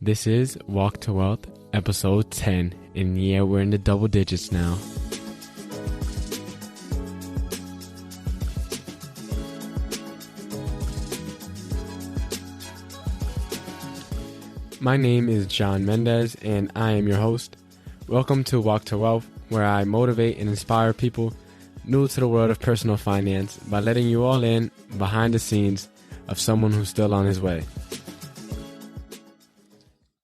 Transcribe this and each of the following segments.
This is Walk to Wealth, episode 10, and yeah, we're in the double digits now. My name is John Mendez, and I am your host. Welcome to Walk to Wealth, where I motivate and inspire people new to the world of personal finance by letting you all in behind the scenes of someone who's still on his way.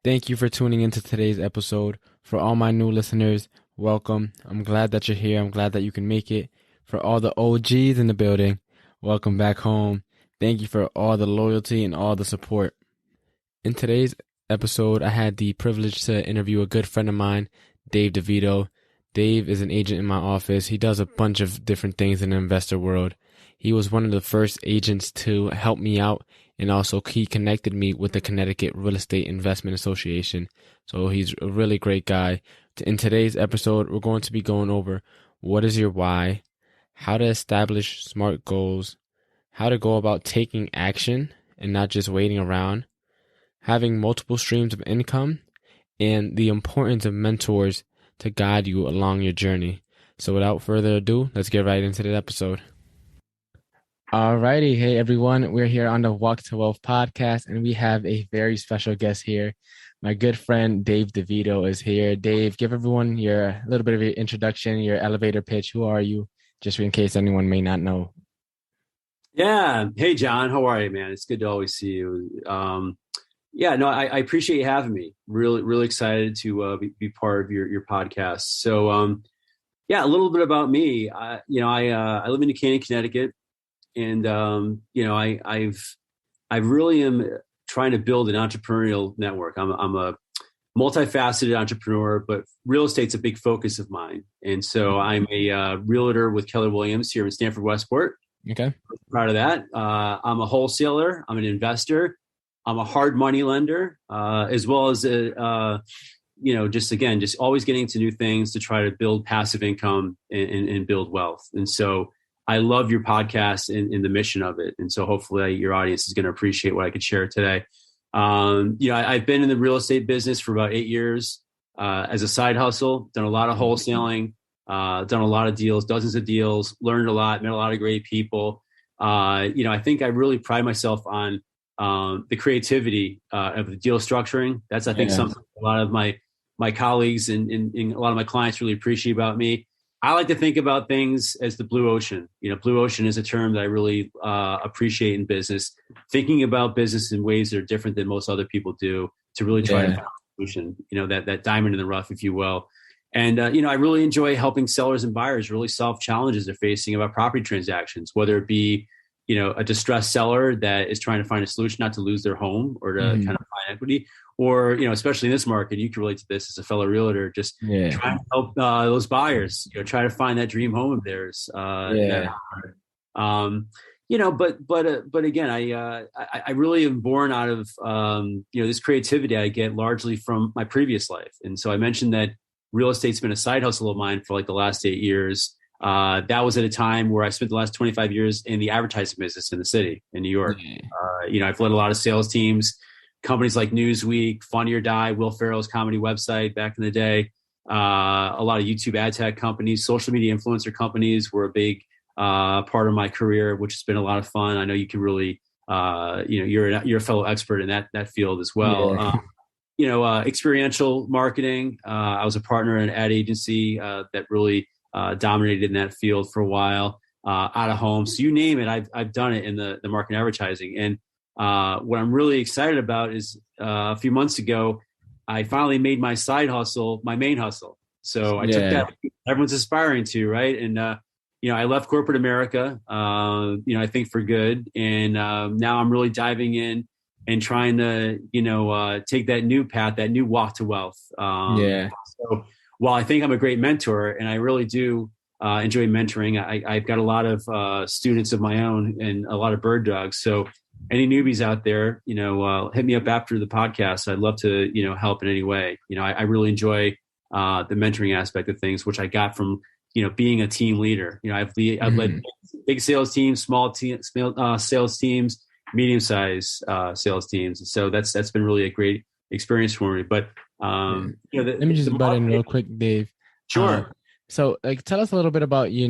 Thank you for tuning into today's episode. For all my new listeners, welcome. I'm glad that you're here. I'm glad that you can make it. For all the OGs in the building, welcome back home. Thank you for all the loyalty and all the support. In today's episode, I had the privilege to interview a good friend of mine, Dave Devito. Dave is an agent in my office. He does a bunch of different things in the investor world. He was one of the first agents to help me out, and also he connected me with the Connecticut Real Estate Investment Association. So he's a really great guy. In today's episode, we're going to be going over what is your why, how to establish SMART goals, how to go about taking action and not just waiting around, having multiple streams of income, and the importance of mentors to guide you along your journey. So without further ado, let's get right into the episode. Alrighty. Hey, everyone. We're here on the Walk to Wealth podcast, and we have a very special guest here. My good friend, Dave Devito, is here. Dave, give everyone a little bit of your introduction, your elevator pitch. Who are you? Just in case anyone may not know. Yeah. Hey, John. How are you, man? It's good to always see you. I appreciate you having me. Really excited to be part of your podcast. So, a little bit about me. I live in New Canaan, Connecticut, and I really am trying to build an entrepreneurial network. I'm a multifaceted entrepreneur, but real estate's a big focus of mine. And so I'm a realtor with Keller Williams here in Stamford Westport. Okay, proud of that. I'm a wholesaler. I'm an investor. I'm a hard money lender, as well as just always getting into new things to try to build passive income and build wealth. And so I love your podcast and the mission of it. And so hopefully your audience is going to appreciate what I could share today. I've been in the real estate business for about 8 years as a side hustle, done a lot of wholesaling, done a lot of deals, dozens of deals, learned a lot, met a lot of great people. I think I really pride myself on the creativity of the deal structuring. That's, I think, something a lot of my colleagues and a lot of my clients really appreciate about me. I like to think about things as the blue ocean. Blue ocean is a term that I really appreciate in business, thinking about business in ways that are different than most other people do to really try to find a solution, that diamond in the rough, if you will. And, I really enjoy helping sellers and buyers really solve challenges they're facing about property transactions, whether it be a distressed seller that is trying to find a solution not to lose their home or to kind of find equity, or, especially in this market, you can relate to this as a fellow realtor, just trying to help those buyers, try to find that dream home of theirs. But again, I really am born out of, this creativity I get largely from my previous life. And so I mentioned that real estate's been a side hustle of mine for like the last 8 years. That was at a time where I spent the last 25 years in the advertising business in the city, in New York. I've led a lot of sales teams, companies like Newsweek, Funny or Die, Will Ferrell's comedy website back in the day, a lot of YouTube ad tech companies, social media influencer companies were a big part of my career, which has been a lot of fun. I know you can really, you're a fellow expert in that field as well. Experiential marketing. I was a partner in an ad agency that really dominated in that field for a while, out of home. So you name it, I've done it in the marketing advertising. And what I'm really excited about is a few months ago, I finally made my side hustle my main hustle. So I took that everyone's aspiring to, right? And I left corporate America, I think for good. And now I'm really diving in and trying to, take that new path, that new walk to wealth. So while I think I'm a great mentor, and I really do enjoy mentoring, I've got a lot of students of my own and a lot of bird dogs. So any newbies out there, hit me up after the podcast. I'd love to, help in any way. I really enjoy the mentoring aspect of things, which I got from, being a team leader. I've led big sales teams, small sales teams, medium-sized sales teams. And so that's been really a great experience for me. But Yeah. the Let me the just butt in market, real quick, Dave. Um, sure. so like, tell us a little bit about, you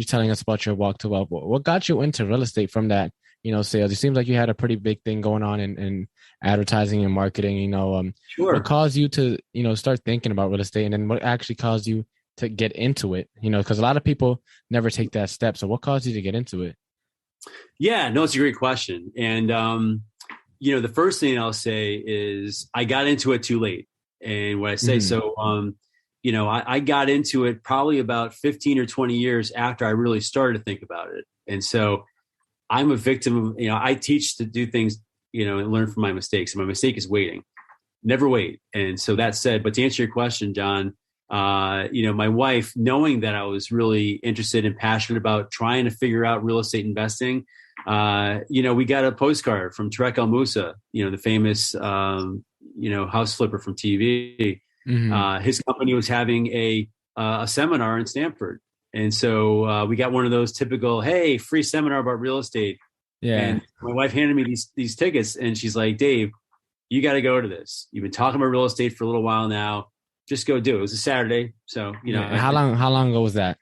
telling us about your walk to wealth. What got you into real estate from that, sales? It seems like you had a pretty big thing going on in advertising and marketing. What Sure. caused you to, start thinking about real estate, and then what actually caused you to get into it? Because a lot of people never take that step. So what caused you to get into it? Yeah, no, it's a great question. And, the first thing I'll say is I got into it too late. And what I say, Hmm. so, I got into it probably about 15 or 20 years after I really started to think about it. And so I'm a victim of, I teach to do things, and learn from my mistakes. And my mistake is waiting. Never wait. And so that said, but to answer your question, John, my wife, knowing that I was really interested and passionate about trying to figure out real estate investing, we got a postcard from Tarek El Moussa, the famous, house flipper from TV. Hmm. His company was having a seminar in Stanford. And so we got one of those typical, hey, free seminar about real estate. Yeah. And my wife handed me these tickets, and she's like, Dave, you got to go to this. You've been talking about real estate for a little while now. Just go do it. It was a Saturday. So, Yeah. How long ago was that?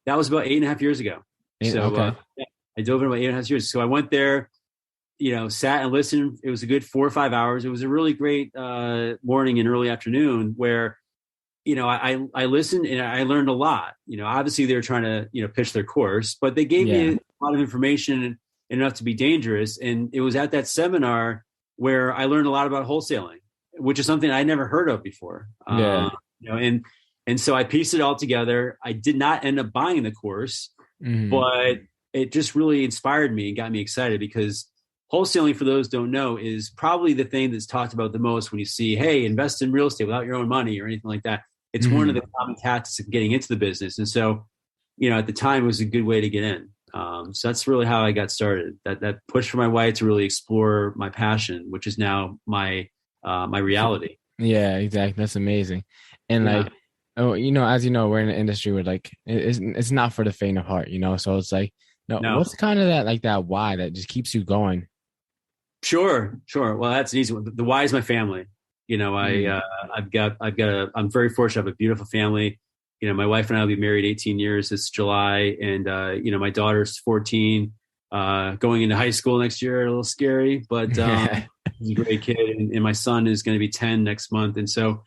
that was about 8.5 years ago. So, Okay. yeah, I dove in about 8.5 years. So I went there, sat and listened. It was a good 4 or 5 hours. It was a really great morning and early afternoon where, I listened and I learned a lot. Obviously they were trying to, pitch their course, but they gave me Yeah. a lot of information and enough to be dangerous. And it was at that seminar where I learned a lot about wholesaling, which is something I never heard of before. Yeah. And so I pieced it all together. I did not end up buying the course, Hmm. but it just really inspired me and got me excited because wholesaling, for those who don't know, is probably the thing that's talked about the most when you see, hey, invest in real estate without your own money or anything like that. It's one of Hmm. the common tactics of getting into the business. And so, at the time it was a good way to get in. So that's really how I got started. That push for my wife to really explore my passion, which is now my reality. Yeah, exactly. That's amazing. And Yeah. like, oh, as you know, we're in an industry where like it's not for the faint of heart, So it's like, no, No. what's kind of that why that just keeps you going? Sure. Sure. Well, that's an easy one. The why is my family. Mm. I'm very fortunate. I have a beautiful family. My wife and I will be married 18 years this July, and my daughter's 14, going into high school next year. A little scary, but Yeah. she's a great kid, and my son is going to be 10 next month, and so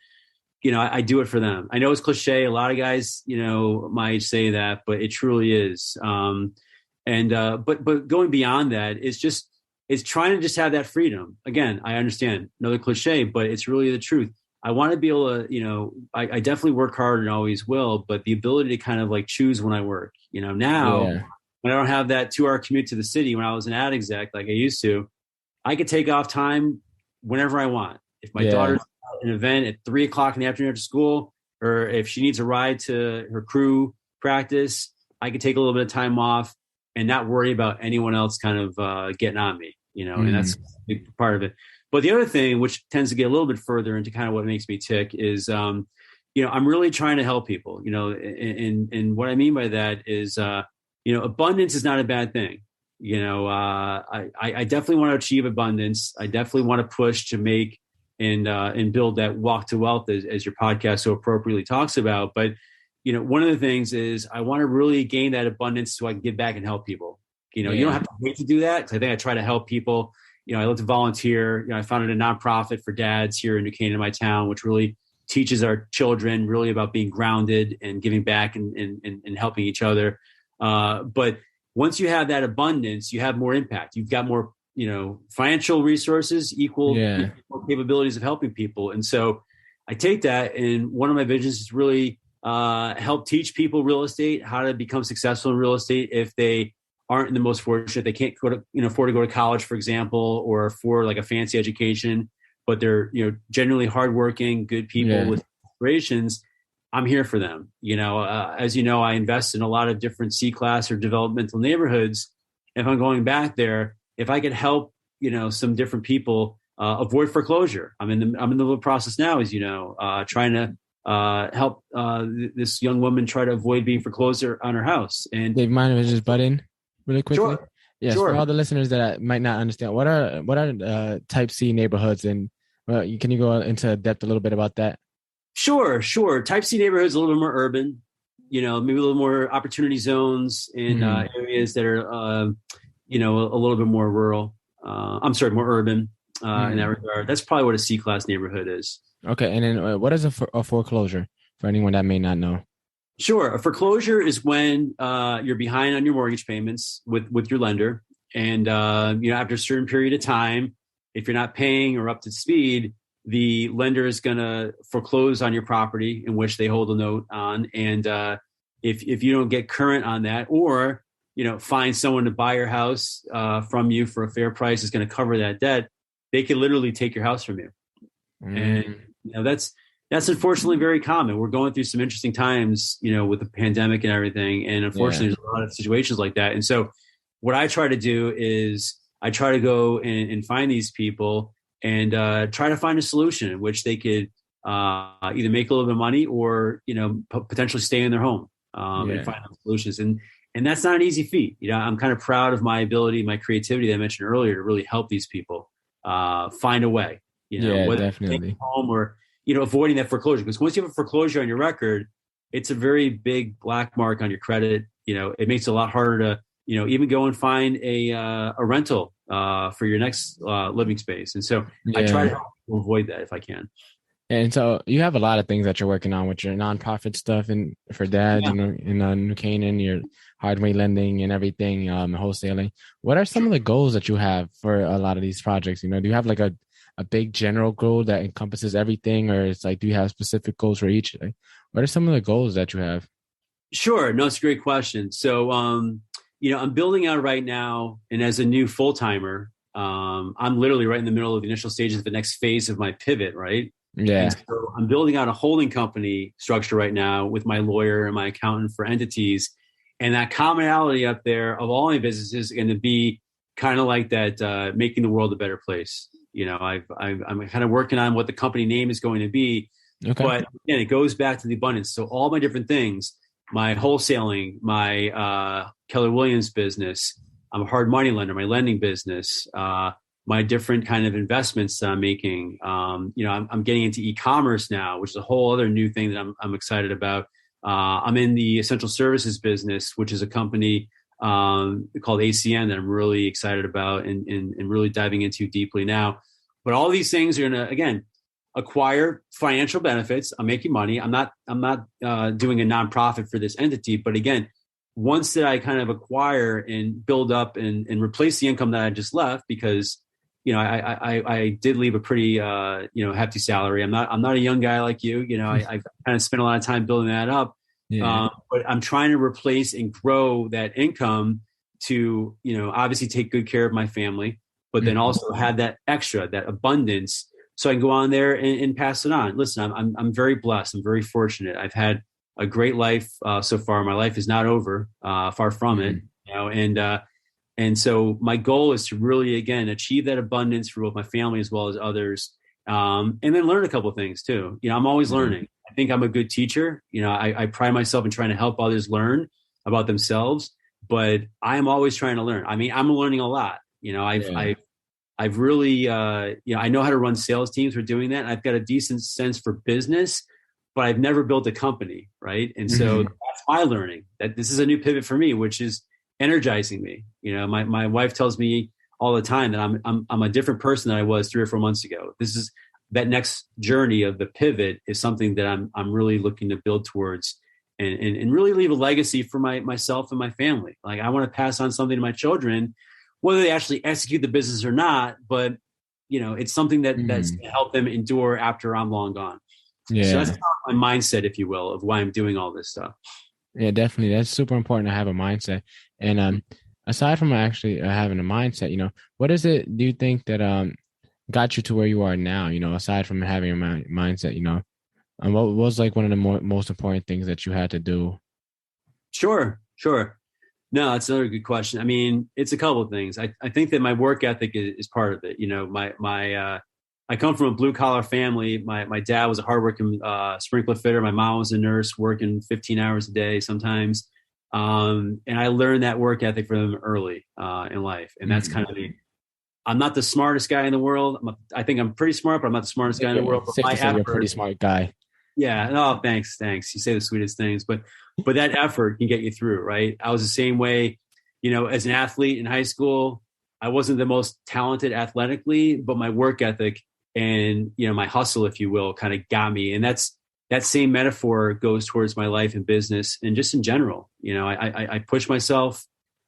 I do it for them. I know it's cliche. A lot of guys, my age say that, but it truly is. But going beyond that, it's trying to just have that freedom. Again, I understand another cliche, but it's really the truth. I want to be able to, I definitely work hard and always will, but the ability to kind of like choose when I work, now Yeah. when I don't have that 2 hour commute to the city, when I was an ad exec, like I used to, I could take off time whenever I want. If my Yeah. daughter's at an event at 3 o'clock in the afternoon after school, or if she needs a ride to her crew practice, I could take a little bit of time off and not worry about anyone else kind of getting on me, and that's Mm. a big part of it. But the other thing, which tends to get a little bit further into kind of what makes me tick, is, I'm really trying to help people, and what I mean by that is, abundance is not a bad thing. I definitely want to achieve abundance. I definitely want to push to make and build that walk to wealth as your podcast so appropriately talks about. But one of the things is I want to really gain that abundance so I can give back and help people. You don't Yeah. have to wait to do that, because I think I try to help people. I love to volunteer. I founded a nonprofit for dads here in New Canaan, my town, which really teaches our children really about being grounded and giving back and helping each other. But once you have that abundance, you have more impact. You've got more, financial resources, equal Yeah. capabilities of helping people. And so I take that, and one of my visions is really help teach people real estate, how to become successful in real estate if they aren't in the most fortunate. They can't go to, afford to go to college, for example, or afford like a fancy education, but they're, genuinely hardworking, good people Yeah. with aspirations. I'm here for them. As you know, I invest in a lot of different C-class or developmental neighborhoods. If I'm going back there, if I could help, some different people avoid foreclosure. I'm in the little process now, as you know, trying to help this young woman try to avoid being foreclosure on her house. And Dave, mind if I just butt in really quickly? sure, Yes, for sure. all the listeners that might not understand, what are type C neighborhoods, and Well, can you go into depth a little bit about that? Sure, sure. Type C neighborhoods a little bit more urban, maybe a little more opportunity zones in Hmm. areas that are, a little bit more rural. I'm sorry, more urban in that Hmm. regard. That's probably what a C-class neighborhood is. Okay, and then what is a foreclosure for anyone that may not know? Sure. A foreclosure is when you're behind on your mortgage payments with your lender, and after a certain period of time, if you're not paying or up to speed, the lender is going to foreclose on your property in which they hold a note on, and if you don't get current on that, or find someone to buy your house from you for a fair price is going to cover that debt, they can literally take your house from you, and Mm, that's unfortunately very common. We're going through some interesting times, with the pandemic and everything. And unfortunately, yeah, there's a lot of situations like that. And so, what I try to do is I try to go and find these people and try to find a solution in which they could either make a little bit of money or potentially stay in their home and yeah, find solutions. And that's not an easy feat. I'm kind of proud of my ability, my creativity that I mentioned earlier to really help these people find a way. yeah, Whether staying definitely. home or avoiding that foreclosure. Because once you have a foreclosure on your record, it's a very big black mark on your credit. It makes it a lot harder to, even go and find a rental for your next living space. And so I try to Yeah. help people avoid that if I can. And so you have a lot of things that you're working on with your nonprofit stuff and for dad, Yeah, in New Canaan, your hardware lending and everything, wholesaling. What are some of the goals that you have for a lot of these projects? Do you have like a big general goal that encompasses everything, or it's like, do you have specific goals for each? Like, what are some of the goals that you have? sure. No, it's a great question. So, I'm building out right now, and as a new full timer, I'm literally right in the middle of the initial stages of the next phase of my pivot, right? And Yeah. so I'm building out a holding company structure right now with my lawyer and my accountant for entities. And that commonality up there of all my businesses is going to be kind of like that, making the world a better place. I'm kind of working on what the company name is going to be, Okay. but again, it goes back to the abundance. So all my different things, my wholesaling, my Keller Williams business, I'm a hard money lender, my lending business, my different kind of investments that I'm making. I'm getting into e-commerce now, which is a whole other new thing that I'm excited about. I'm in the essential services business, which is a company called ACN that I'm really excited about and really diving into deeply now. But all these things are going to, again, acquire financial benefits. I'm making money. I'm not doing a nonprofit for this entity, but again, once that I kind of acquire and build up and replace the income that I just left, because I did leave a pretty hefty salary. I'm not a young guy like you. I've kind of spent a lot of time building that up, Yeah. but I'm trying to replace and grow that income to obviously take good care of my family, but then Mhm. also have that extra, that abundance, so I can go on there and pass it on. Listen, I'm very blessed. I'm very fortunate. I've had a great life so far. My life is not over, far from it. Mhm. And so my goal is to really, again, achieve that abundance for both my family as well as others. And then learn a couple of things too. I'm always Mhm. learning. I think I'm a good teacher. I pride myself in trying to help others learn about themselves, but I am always trying to learn. I mean, I'm learning a lot. Yeah. I've really, I know how to run sales teams for doing that. I've got a decent sense for business, but I've never built a company. Right. And so Mhm. that's my learning, that this is a new pivot for me, which is energizing me. My wife tells me all the time that I'm a different person than I was 3 or 4 months ago. This is that next journey of the pivot is something that I'm really looking to build towards and really leave a legacy for myself and my family. Like I want to pass on something to my children, whether they actually execute the business or not, but it's something that's Mhm. going to help them endure after I'm long gone. So that's Yeah. kind of my mindset, if you will, of why I'm doing all this stuff. Yeah, definitely. That's super important to have a mindset. And aside from actually having a mindset, what is it do you think that got you to where you are now? Aside from having a mindset, and what was like one of the most important things that you had to do? Sure, sure. No, that's another good question. I mean, it's a couple of things. I think that my work ethic is part of it. I come from a blue collar family. My dad was a hardworking sprinkler fitter. My mom was a nurse, working 15 hours a day sometimes. And I learned that work ethic from them early in life, and that's kind Mhm. of I'm not the smartest guy in the world. I think I'm pretty smart, but I'm not the smartest guy in the world. But Safe my to say you're a effort, pretty smart guy. yeah. Oh, thanks. You say the sweetest things, but that effort can get you through, right? I was the same way, as an athlete in high school. I wasn't the most talented athletically, but my work ethic and, my hustle, if you will, kind of got me. And that same metaphor goes towards my life and business and just in general. I push myself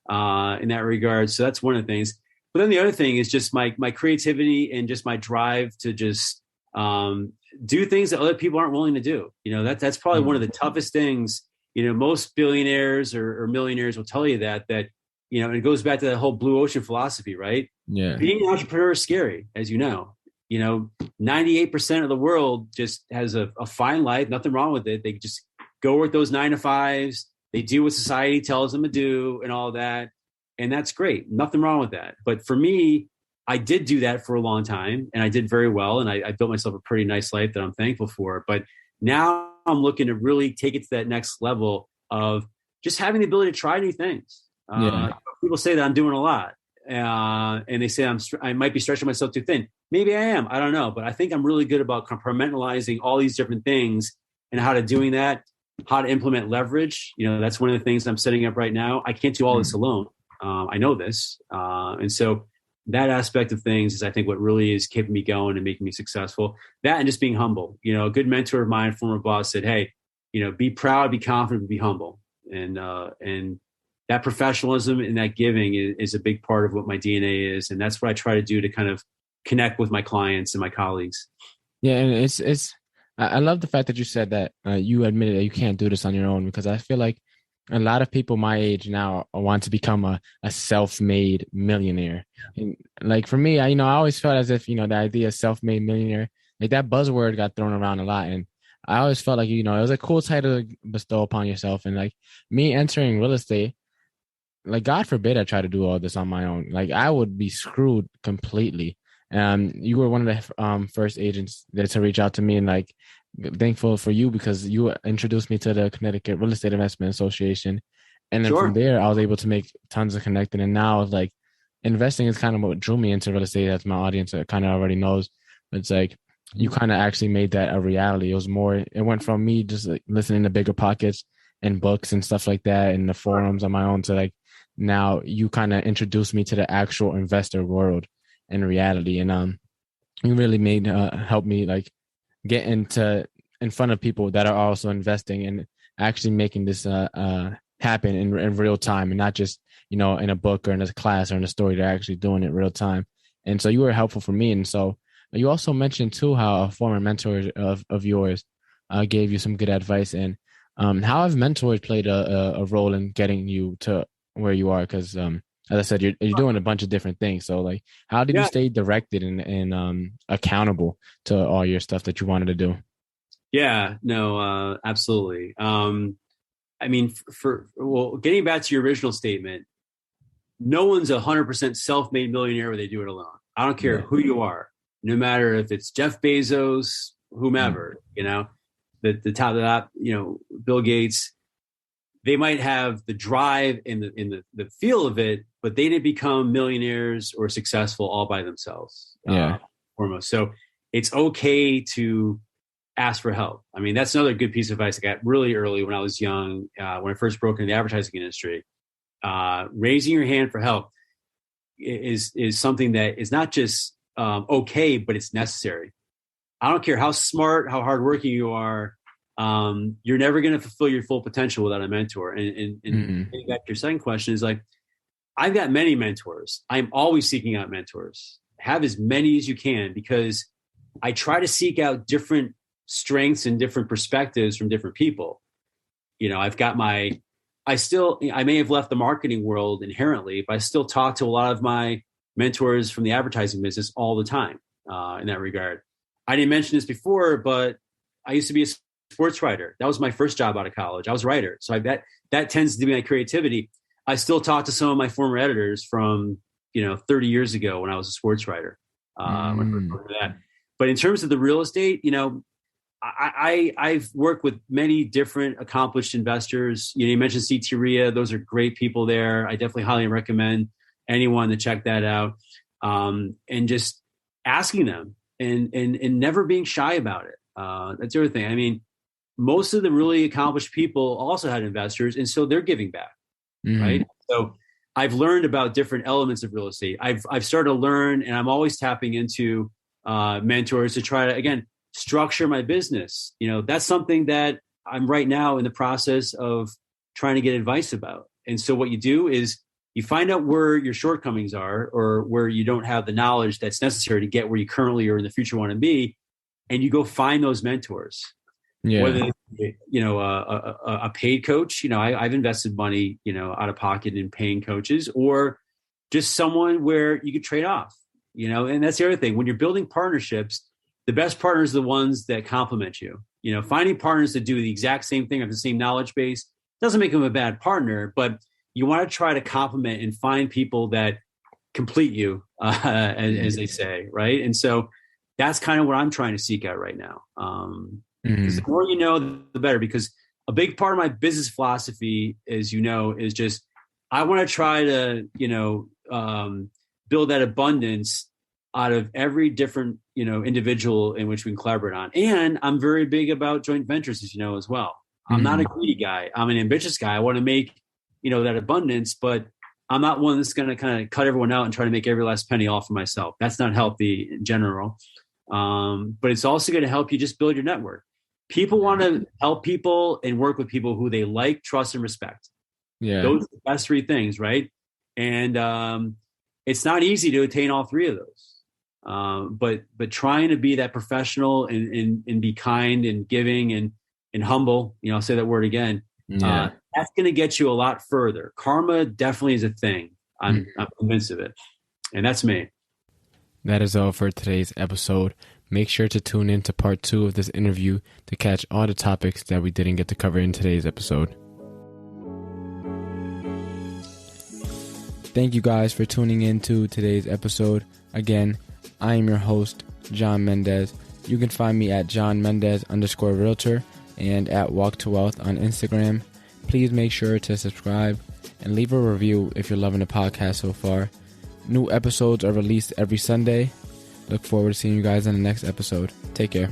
in that regard. So that's one of the things. But then the other thing is just my creativity and just my drive to just do things that other people aren't willing to do. That's probably one of the toughest things. Most billionaires or millionaires will tell you that it goes back to the whole blue ocean philosophy, right? Yeah. Being an entrepreneur is scary, as you know. 98% of the world just has a fine life, nothing wrong with it. They just go work those 9 to 5s. They do what society tells them to do and all that. And that's great. Nothing wrong with that. But for me, I did do that for a long time and I did very well. And I built myself a pretty nice life that I'm thankful for. But now I'm looking to really take it to that next level of just having the ability to try new things. People say that I'm doing a lot. And they say I might be stretching myself too thin. Maybe I am. I don't know. But I think I'm really good about compartmentalizing all these different things and how to doing that, how to implement leverage. That's one of the things I'm setting up right now. I can't do all this alone. I know this. And so that aspect of things is, I think, what really is keeping me going and making me successful. That and just being humble. A good mentor of mine, former boss, said, hey, be proud, be confident, but be humble. And that professionalism and that giving is a big part of what my DNA is. And that's what I try to do to kind of connect with my clients and my colleagues. Yeah. And I love the fact that you said that you admitted that you can't do this on your own, because I feel like a lot of people my age now want to become a self-made millionaire. And like for me, I always felt as if, the idea of self-made millionaire, like that buzzword got thrown around a lot. And I always felt like, it was a cool title to bestow upon yourself. And like me entering real estate, like, God forbid I try to do all this on my own. Like, I would be screwed completely. You were one of the first agents to reach out to me, and like, thankful for you because you introduced me to the Connecticut Real Estate Investment Association. And then from there, I was able to make tons of connecting. And now it's like, investing is kind of what drew me into real estate, as my audience kind of already knows. But it's like, you kind of actually made that a reality. It went from me just like listening to Bigger Pockets and books and stuff like that in the forums on my own to like, now you kind of introduced me to the actual investor world and reality. And you really made help me like get in front of people that are also investing and actually making this happen in real time, and not just in a book or in a class or in a story. They're actually doing it real time. And so you were helpful for me. And so you also mentioned too how a former mentor of yours gave you some good advice. And how have mentors played a role in getting you to where you are? Because as I said, you're doing a bunch of different things. So like, how did you stay directed and accountable to all your stuff that you wanted to do? Yeah, no, absolutely. I mean, getting back to your original statement, no one's 100% self-made millionaire where they do it alone. I don't care who you are, no matter if it's Jeff Bezos, whomever, the top of that, Bill Gates. They might have the drive and the feel of it, but they didn't become millionaires or successful all by themselves. Foremost. So it's okay to ask for help. I mean, that's another good piece of advice I got really early when I was young, when I first broke into the advertising industry. Raising your hand for help is something that is not just okay, but it's necessary. I don't care how smart, how hardworking you are. You're never going to fulfill your full potential without a mentor. And getting back to your second question is like, I've got many mentors. I'm always seeking out mentors. Have as many as you can, because I try to seek out different strengths and different perspectives from different people. I've got I may have left the marketing world inherently, but I still talk to a lot of my mentors from the advertising business all the time in that regard. I didn't mention this before, but I used to be a sports writer. That was my first job out of college. I was a writer. So that tends to be my creativity. I still talk to some of my former editors from, 30 years ago when I was a sports writer. But in terms of the real estate, I've worked with many different accomplished investors. You mentioned CT RIA. Those are great people there. I definitely highly recommend anyone to check that out. and just asking them and never being shy about it. That's the other thing. I mean, most of the really accomplished people also had investors, and so they're giving back, right? So I've learned about different elements of real estate. I've started to learn, and I'm always tapping into mentors to try to, again, structure my business. That's something that I'm right now in the process of trying to get advice about. And so what you do is you find out where your shortcomings are, or where you don't have the knowledge that's necessary to get where you currently or in the future want to be, and you go find those mentors. Yeah. Whether a paid coach, I've invested money, out of pocket in paying coaches, or just someone where you could trade off, and that's the other thing. When you're building partnerships, the best partners are the ones that complement you. Finding partners that do the exact same thing, have the same knowledge base, doesn't make them a bad partner, but you want to try to complement and find people that complete you, as they say, right? And so that's kind of what I'm trying to seek out right now. Because the more you know, the better. Because a big part of my business philosophy, as you know, is just I want to try to, build that abundance out of every different, individual in which we can collaborate on. And I'm very big about joint ventures, as you know, as well. I'm not a greedy guy. I'm an ambitious guy. I want to make, that abundance, but I'm not one that's going to kind of cut everyone out and try to make every last penny all for myself. That's not healthy in general. But it's also going to help you just build your network. People want to help people and work with people who they like, trust, and respect. Yeah. Those are the best three things, right? And it's not easy to attain all three of those. But trying to be that professional and be kind and giving and humble, I'll say that word again. Yeah. That's going to get you a lot further. Karma definitely is a thing. I'm convinced of it. And that's me. That is all for today's episode. Make sure to tune in to part 2 of this interview to catch all the topics that we didn't get to cover in today's episode. Thank you guys for tuning in to today's episode. Again, I am your host, John Mendez. You can find me at JohnMendez_Realtor and at Walk to Wealth on Instagram. Please make sure to subscribe and leave a review if you're loving the podcast so far. New episodes are released every Sunday. Look forward to seeing you guys in the next episode. Take care.